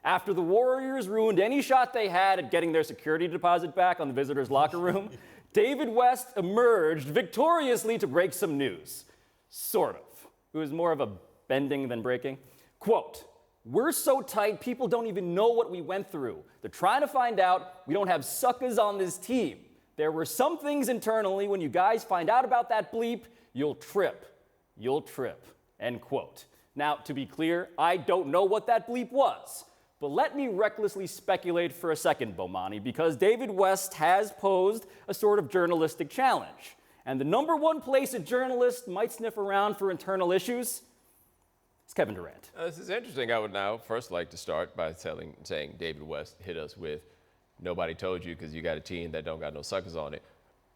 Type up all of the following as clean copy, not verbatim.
After the Warriors ruined any shot they had at getting their security deposit back on the visitors' locker room, David West emerged victoriously to break some news. Sort of. It was more of a bending than breaking. Quote, "We're so tight, people don't even know what we went through. They're trying to find out. We don't have suckers on this team. There were some things internally. When you guys find out about that bleep, you'll trip. You'll trip." End quote. Now, to be clear, I don't know what that bleep was. But let me recklessly speculate for a second, Bomani, because David West has posed a sort of journalistic challenge. And the number one place a journalist might sniff around for internal issues is Kevin Durant. This is interesting. I would now first like to start by saying David West hit us with, nobody told you because you got a team that don't got no suckers on it.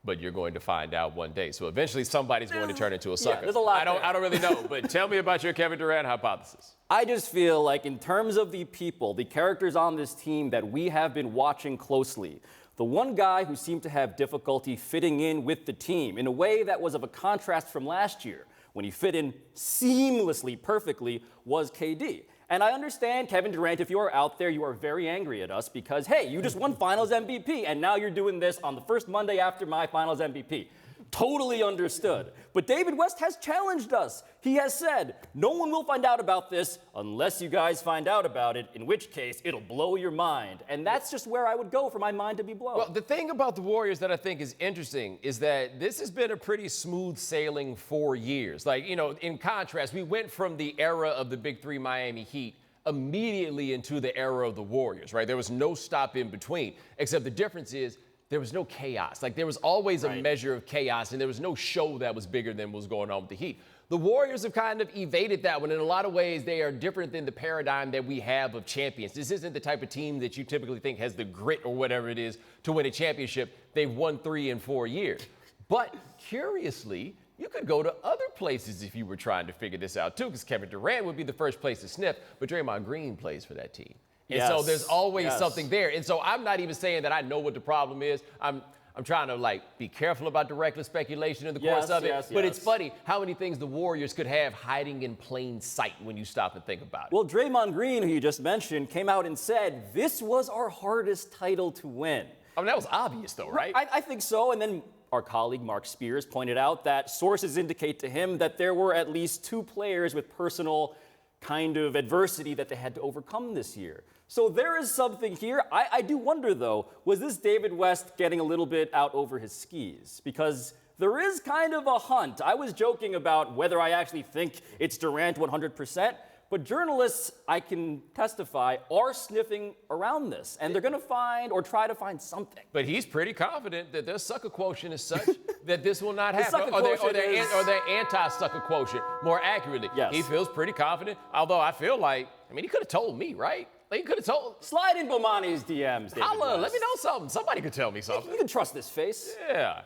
But you're going to find out one day. So eventually somebody's going to turn into a sucker. Yeah, there's a lot I don't really know, but tell me about your Kevin Durant hypothesis. I just feel like in terms of the people, the characters on this team that we have been watching closely, the one guy who seemed to have difficulty fitting in with the team in a way that was of a contrast from last year, when he fit in seamlessly, perfectly, was KD. And I understand, Kevin Durant, if you are out there, you are very angry at us because, hey, you just won Finals MVP, and now you're doing this on the first Monday after my Finals MVP. Totally understood. But David West has challenged us. He has said, no one will find out about this unless you guys find out about it, in which case it'll blow your mind. And that's just where I would go for my mind to be blown. Well, the thing about the Warriors that I think is interesting is that this has been a pretty smooth sailing 4 years. Like, you know, in contrast, we went from the era of the Big Three Miami Heat immediately into the era of the Warriors, right? There was no stop in between, except the difference is there was no chaos. Like, there was always a measure of chaos, and there was no show that was bigger than what was going on with the Heat. The Warriors have kind of evaded that one. In a lot of ways, they are different than the paradigm that we have of champions. This isn't the type of team that you typically think has the grit or whatever it is to win a championship. They've won 3 in 4 years. But curiously, you could go to other places if you were trying to figure this out, too, because Kevin Durant would be the first place to sniff, but Draymond Green plays for that team. And so there's always something there. And so I'm not even saying that I know what the problem is. I'm trying to, like, be careful about the reckless speculation in the course of it. But it's funny how many things the Warriors could have hiding in plain sight when you stop and think about it. Well, Draymond Green, who you just mentioned, came out and said, this was our hardest title to win. I mean, that was obvious, though, right? I think so. And then our colleague Mark Spears pointed out that sources indicate to him that there were at least 2 players with personal kind of adversity that they had to overcome this year. So there is something here. I do wonder, though, was this David West getting a little bit out over his skis? Because there is kind of a hunt. I was joking about whether I actually think it's Durant 100%, but journalists, I can testify, are sniffing around this, and they're going to find or try to find something. But he's pretty confident that their sucker quotient is such that this will not happen. Or their anti-sucker quotation, more accurately. Yes. He feels pretty confident, although I feel like, I mean, he could have told me, right? Like, he could have told. Slide in Bomani's DMs, David Holla, West. let me know something. Somebody could tell me something. You can trust this face. Yeah.